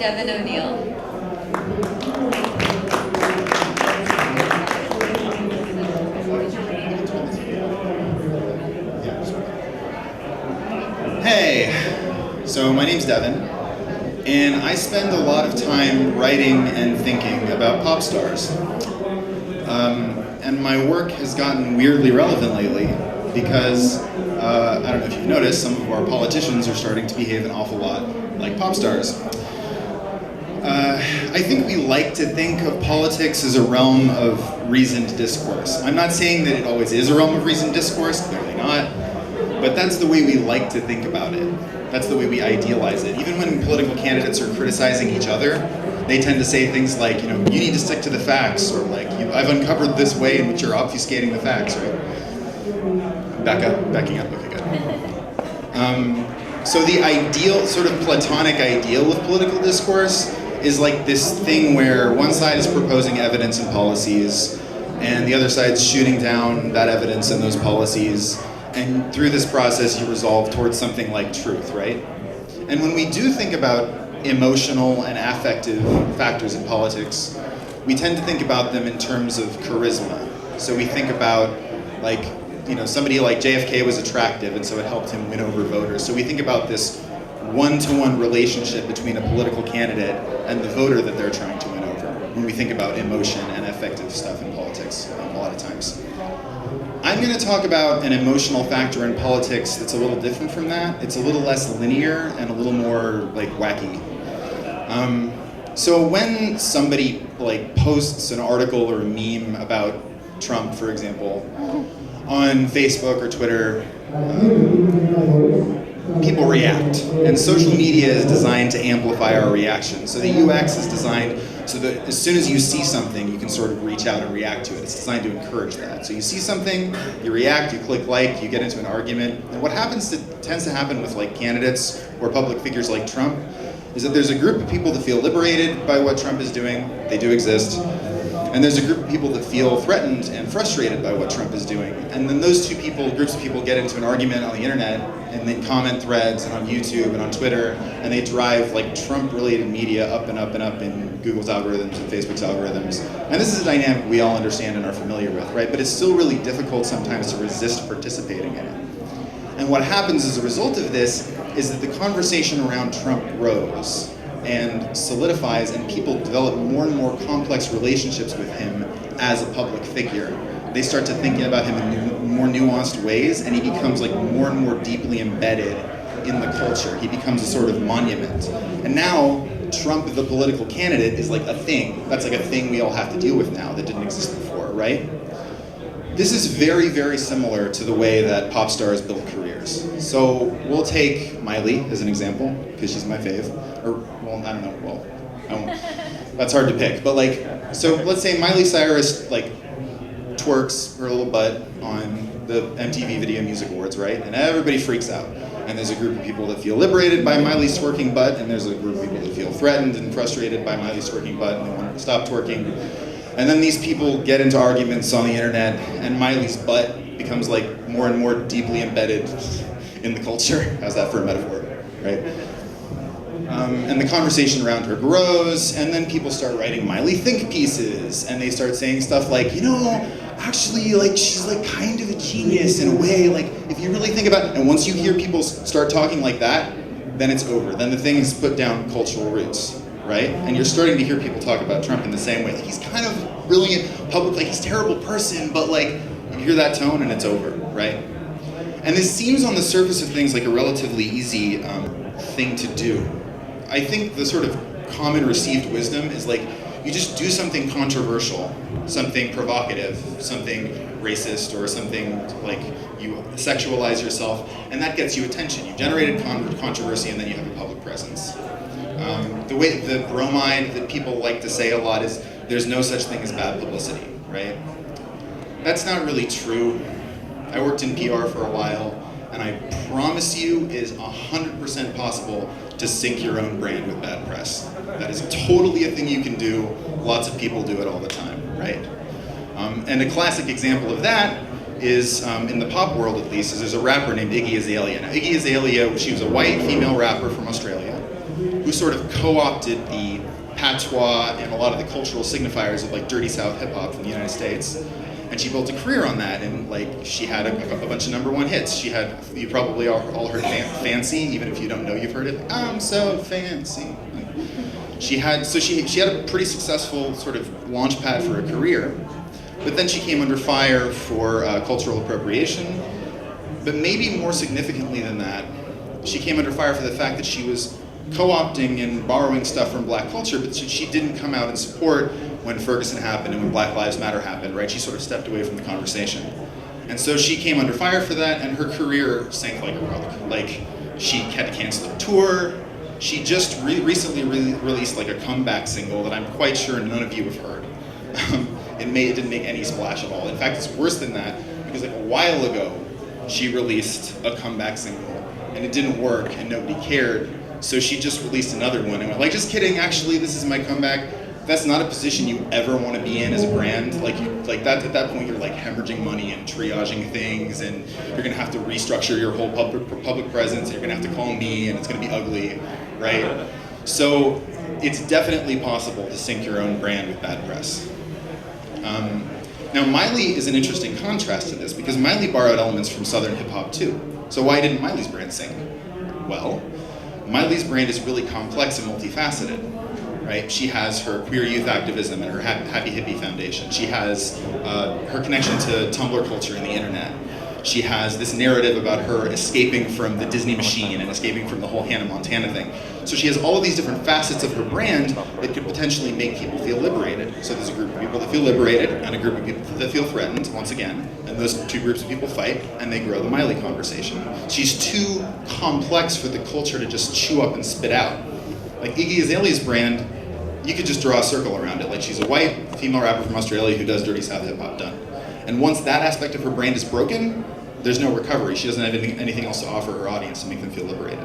Devin O'Neill. Hey, so my name's Devin, and I spend a lot of time writing and thinking about pop stars. And my work has gotten weirdly relevant lately because, I don't know if you've noticed, some of our politicians are starting to behave an awful lot like pop stars. I think we like to think of politics as a realm of reasoned discourse. I'm not saying that it always is a realm of reasoned discourse, clearly not, but that's the way we like to think about it. That's the way we idealize it. Even when political candidates are criticizing each other, they tend to say things like, you need to stick to the facts, or like, I've uncovered this way in which you're obfuscating the facts, right? Backing up, okay, good. So the ideal, sort of platonic ideal of political discourse is like this thing where one side is proposing evidence and policies, and the other side's shooting down that evidence and those policies, and through this process you resolve towards something like truth, right? And when we do think about emotional and affective factors in politics, we tend to think about them in terms of charisma. So we think about, like, somebody like JFK was attractive, and so it helped him win over voters. So we think about this one-to-one relationship between a political candidate and the voter that they're trying to win over when we think about emotion and affective stuff in politics a lot of times. I'm going to talk about an emotional factor in politics that's a little different from that. It's a little less linear and a little more like wacky. So when somebody like posts an article or a meme about Trump, for example, on Facebook or Twitter, people react. And social media is designed to amplify our reaction. So the UX is designed so that as soon as you see something, you can sort of reach out and react to it. It's designed to encourage that. So you see something, you react, you click like, you get into an argument. And what tends to happen with like candidates or public figures like Trump is that there's a group of people that feel liberated by what Trump is doing. They do exist. And there's a group of people that feel threatened and frustrated by what Trump is doing. And then those groups of people get into an argument on the internet and then comment threads and on YouTube and on Twitter, and they drive like Trump-related media up and up and up in Google's algorithms and Facebook's algorithms. And this is a dynamic we all understand and are familiar with, right? But it's still really difficult sometimes to resist participating in it. And what happens as a result of this is that the conversation around Trump grows and solidifies, and people develop more and more complex relationships with him as a public figure. They start to think about him in more nuanced ways, and he becomes like more and more deeply embedded in the culture. He becomes a sort of monument. And now, Trump, the political candidate, is like a thing. That's like a thing we all have to deal with now that didn't exist before, right? This is very, very similar to the way that pop stars build careers. So we'll take Miley as an example, because she's my fave. Or, well, I don't know, well, I won't. That's hard to pick. But like, so let's say Miley Cyrus like twerks her little butt on the MTV Video Music Awards, right? And everybody freaks out. And there's a group of people that feel liberated by Miley's twerking butt, and there's a group of people that feel threatened and frustrated by Miley's twerking butt, and they want her to stop twerking. And then these people get into arguments on the internet, and Miley's butt becomes like more and more deeply embedded in the culture. How's that for a metaphor, right? And the conversation around her grows, and then people start writing Miley think pieces, and they start saying stuff like, actually, like, she's like kind of a genius in a way, like, if you really think about it. And once you hear people start talking like that, then it's over. Then the thing is put down cultural roots, right? And you're starting to hear people talk about Trump in the same way. Like, he's kind of brilliant, public, like, he's a terrible person, but like, you hear that tone and it's over, right? And this seems on the surface of things like a relatively easy thing to do. I think the sort of common received wisdom is like, you just do something controversial, something provocative, something racist, or something like you sexualize yourself, and that gets you attention. You've generated controversy, and then you have a public presence. The bromide that people like to say a lot is, there's no such thing as bad publicity, right? That's not really true. I worked in PR for a while, and I promise you it is 100% possible to sink your own brand with bad press. That is totally a thing you can do. Lots of people do it all the time, right? And a classic example of that is, in the pop world at least, is there's a rapper named Iggy Azalea. Now, Iggy Azalea, she was a white female rapper from Australia. who sort of co-opted the patois and a lot of the cultural signifiers of like dirty South hip hop from the United States. And she built a career on that, and like she had a bunch of #1 hits. She had, you probably all heard Fancy, even if you don't know you've heard it. I'm so fancy. She had a pretty successful sort of launch pad for a career, but then she came under fire for cultural appropriation. But maybe more significantly than that, she came under fire for the fact that she was co-opting and borrowing stuff from black culture, but she didn't come out and support when Ferguson happened and when Black Lives Matter happened, right? She sort of stepped away from the conversation. And so she came under fire for that, and her career sank like a rock. Like, she had to cancel a tour. She just recently released like a comeback single that I'm quite sure none of you have heard. It didn't make any splash at all. In fact, it's worse than that, because like a while ago, she released a comeback single, and it didn't work, and nobody cared. So she just released another one, and went like, just kidding, actually, this is my comeback. That's not a position you ever want to be in as a brand. Like that, at that point, you're like hemorrhaging money and triaging things, and you're gonna have to restructure your whole public presence, and you're gonna have to call me, and it's gonna be ugly, right? So it's definitely possible to sink your own brand with bad press. Now Miley is an interesting contrast to this, because Miley borrowed elements from Southern hip hop too. So why didn't Miley's brand sink? Well, Miley's brand is really complex and multifaceted, right? She has her queer youth activism and her Happy Hippie Foundation. She has her connection to Tumblr culture and the internet. She has this narrative about her escaping from the Disney machine and escaping from the whole Hannah Montana thing. So she has all of these different facets of her brand that could potentially make people feel liberated. So there's a group of people that feel liberated and a group of people that feel threatened, once again, and those two groups of people fight and they grow the Miley conversation. She's too complex for the culture to just chew up and spit out. Like Iggy Azalea's brand, you could just draw a circle around it. Like, she's a white female rapper from Australia who does dirty South hip hop, done. And once that aspect of her brand is broken, there's no recovery. She doesn't have anything else to offer her audience to make them feel liberated,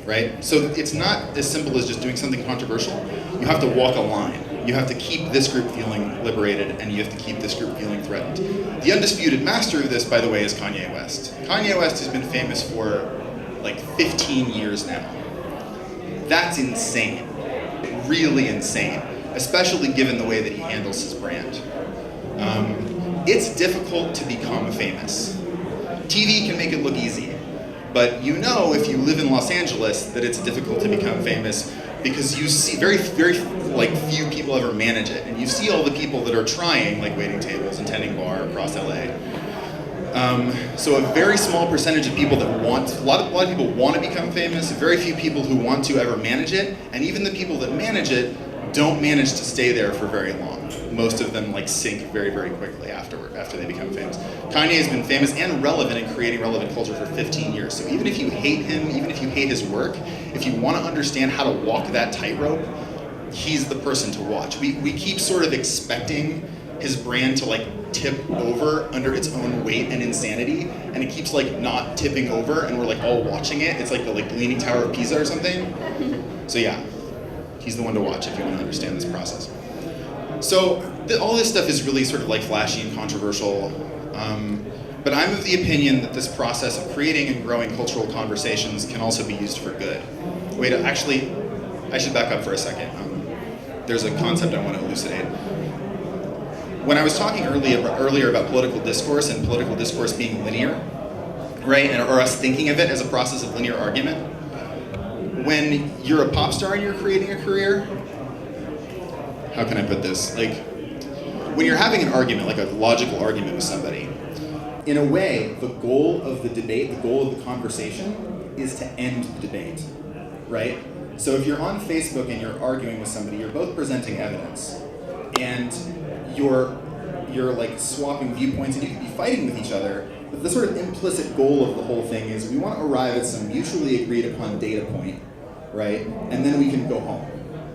right? So it's not as simple as just doing something controversial. You have to walk a line. You have to keep this group feeling liberated, and you have to keep this group feeling threatened. The undisputed master of this, by the way, is Kanye West. Kanye West has been famous for like 15 years now. That's insane, really insane, especially given the way that he handles his brand. It's difficult to become famous. TV can make it look easy, but you know if you live in Los Angeles that it's difficult to become famous because you see very like few people ever manage it, and you see all the people that are trying, like waiting tables and tending bar across LA. So a very small percentage of people that want, a lot of people want to become famous, very few people who want to ever manage it, and even the people that manage it don't manage to stay there for very long. Most of them like sink very, very quickly after they become famous. Kanye has been famous and relevant in creating relevant culture for 15 years. So even if you hate him, even if you hate his work, if you want to understand how to walk that tightrope, he's the person to watch. We keep sort of expecting his brand to like tip over under its own weight and insanity, and it keeps like not tipping over, and we're like all watching it. It's like the Leaning Tower of Pisa or something. So yeah, he's the one to watch if you want to understand this process. So all this stuff is really sort of like flashy and controversial, but I'm of the opinion that this process of creating and growing cultural conversations can also be used for good. Wait, actually, I should back up for a second. There's a concept I want to elucidate. When I was talking earlier about political discourse and political discourse being linear, right, or us thinking of it as a process of linear argument, when you're a pop star and you're creating a career, how can I put this? Like, when you're having an argument, like a logical argument with somebody, in a way, the goal of the debate, the goal of the conversation, is to end the debate, right? So if you're on Facebook and you're arguing with somebody, you're both presenting evidence, and you're like swapping viewpoints, and you can be fighting with each other, but the sort of implicit goal of the whole thing is we want to arrive at some mutually agreed upon data point, right? And then we can go home.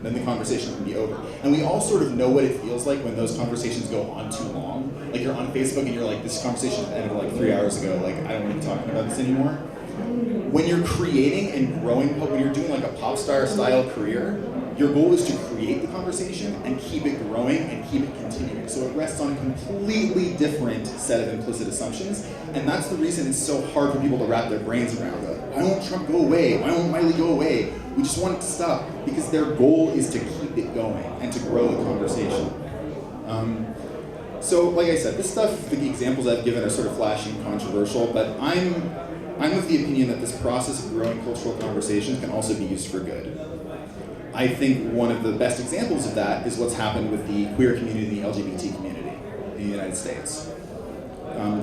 Then the conversation can be over. And we all sort of know what it feels like when those conversations go on too long. Like you're on Facebook and you're like, this conversation ended like 3 hours ago, like I don't want to be talking about this anymore. When you're creating and growing, when you're doing like a pop star style career, your goal is to create the conversation and keep it growing and keep it continuing. So it rests on a completely different set of implicit assumptions. And that's the reason it's so hard for people to wrap their brains around it. Why won't Trump go away? Why won't Miley go away? We just want it to stop because their goal is to keep it going and to grow the conversation. So, like I said, this stuff, the examples I've given are sort of flashy and controversial, but I'm of the opinion that this process of growing cultural conversations can also be used for good. I think one of the best examples of that is what's happened with the queer community and the LGBT community in the United States.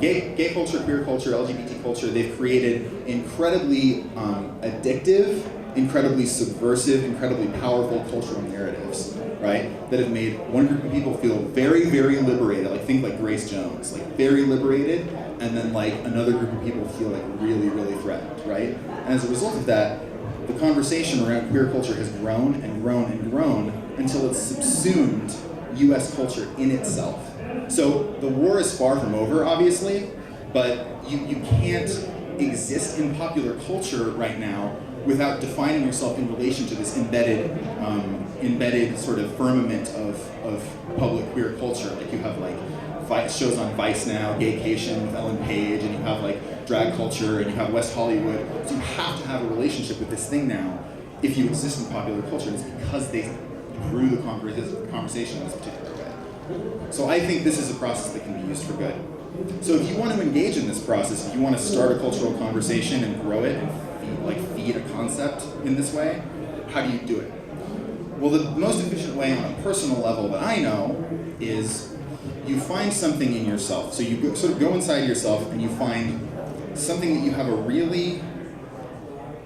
Gay culture, queer culture, LGBT culture, they've created incredibly addictive, incredibly subversive, incredibly powerful cultural narratives, right? That have made one group of people feel very, very liberated, like think like Grace Jones, like very liberated, and then like another group of people feel like really, really threatened, right? And as a result of that, the conversation around queer culture has grown and grown and grown until it's subsumed US culture in itself. So the war is far from over, obviously, but you can't exist in popular culture right now without defining yourself in relation to this embedded sort of firmament of public queer culture. Like you have like shows on Vice now, Gaycation with Ellen Page, and you have like drag culture, and you have West Hollywood. So you have to have a relationship with this thing now if you exist in popular culture, and it's because they grew the conversation in this particular way. So I think this is a process that can be used for good. So if you want to engage in this process, if you want to start a cultural conversation and grow it and feed a concept in this way, how do you do it? Well, the most efficient way on a personal level that I know is you find something in yourself. So you sort of go inside yourself and you find something that you have a really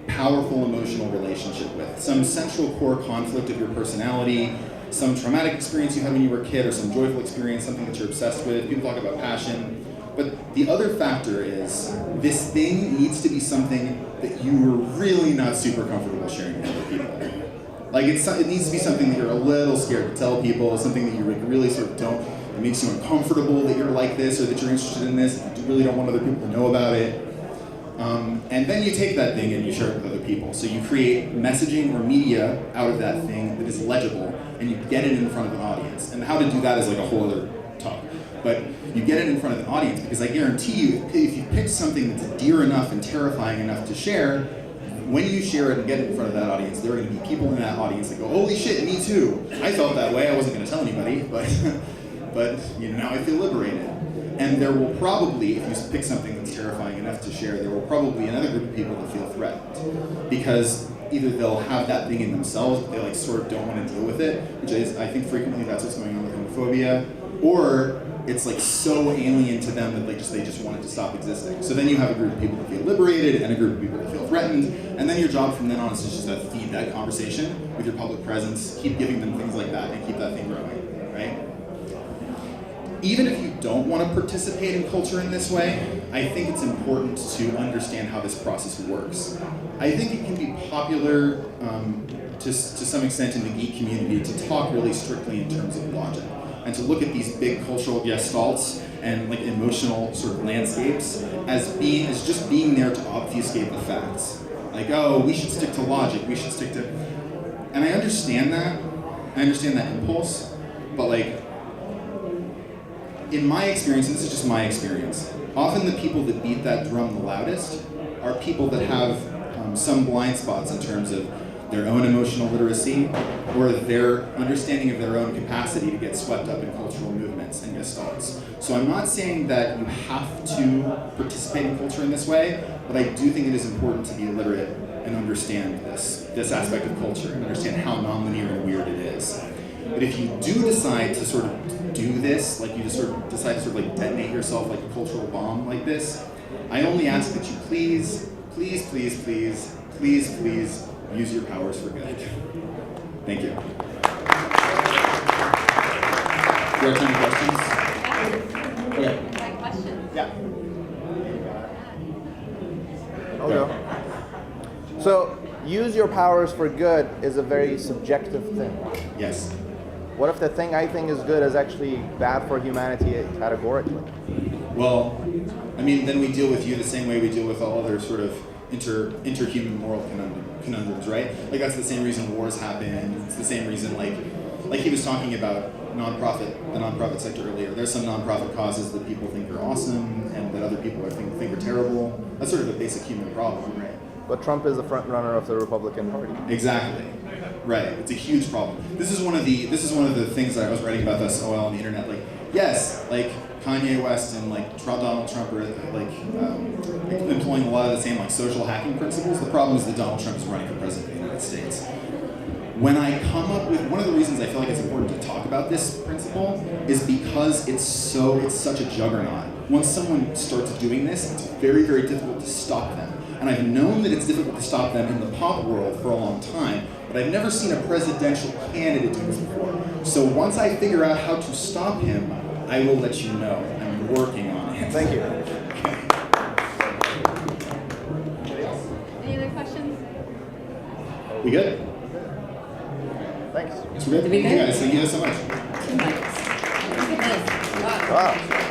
powerful emotional relationship with, some central core conflict of your personality, some traumatic experience you had when you were a kid, or some joyful experience, something that you're obsessed with. People talk about passion. But the other factor is this thing needs to be something that you were really not super comfortable sharing with other people. Like it needs to be something that you're a little scared to tell people, something that you really sort of don't, it makes you uncomfortable that you're like this or that you're interested in this, and you really don't want other people to know about it. And then you take that thing and you share it with other people. So you create messaging or media out of that thing that is legible, and you get it in front of an audience. And how to do that is like a whole other talk. But you get it in front of an audience because I guarantee you, if you pick something that's dear enough and terrifying enough to share, when you share it and get it in front of that audience, there are going to be people in that audience that go, holy shit, me too. I felt that way. I wasn't going to tell anybody, but now I feel liberated. And there will probably, if you pick something that's terrifying enough to share, there will probably be another group of people that feel threatened. Because either they'll have that thing in themselves, but they sort of don't want to deal with it, which is, I think frequently that's what's going on with homophobia, or it's so alien to them that they just want it to stop existing. So then you have a group of people that feel liberated and a group of people that feel threatened, and then your job from then on is just to feed that conversation with your public presence, keep giving them things like that, and keep that thing growing, right? Even if you don't want to participate in culture in this way, I think it's important to understand how this process works. I think it can be popular to some extent in the geek community to talk really strictly in terms of logic, and to look at these big cultural gestalts and emotional sort of landscapes as just being there to obfuscate the facts. Like, oh, we should stick to logic, we should stick to... And I understand that impulse, but in my experience, and this is just my experience, often the people that beat that drum the loudest are people that have some blind spots in terms of their own emotional literacy or their understanding of their own capacity to get swept up in cultural movements and gestalts. So I'm not saying that you have to participate in culture in this way, but I do think it is important to be illiterate and understand this aspect of culture and understand how nonlinear and weird it is. But if you do decide to sort of do this, you just sort of decide to sort of detonate yourself like a cultural bomb like this, I only ask that you please use your powers for good. Thank you. Do you have any questions? Okay. My question. Yeah. Okay. So, use your powers for good is a very subjective thing. Yes. What if the thing I think is good is actually bad for humanity categorically? Well, then we deal with you the same way we deal with all other sort of interhuman moral conundrums, right? That's the same reason wars happen. It's the same reason, like he was talking about the nonprofit sector earlier. There's some nonprofit causes that people think are awesome and that other people think are terrible. That's sort of a basic human problem, right? but Trump is the front runner of the Republican Party. Exactly. Right. It's a huge problem. This is one of the things that I was writing about this OL on the internet. Like, yes, like Kanye West and like Donald Trump are like employing a lot of the same like social hacking principles. The problem is that Donald Trump is running for president of the United States. When I come up with one of the reasons I feel like it's important to talk about this principle is because it's such a juggernaut. Once someone starts doing this, it's very, very difficult to stop them. And I've known that it's difficult to stop them in the pop world for a long time, but I've never seen a presidential candidate do this before. So once I figure out how to stop him, I will let you know. I'm working on it. Thank you. Any other questions? We good? Thanks. We're good? Did we Thank you good? guys. Thank you guys so much. 2 mics. Look at this. Wow. Wow.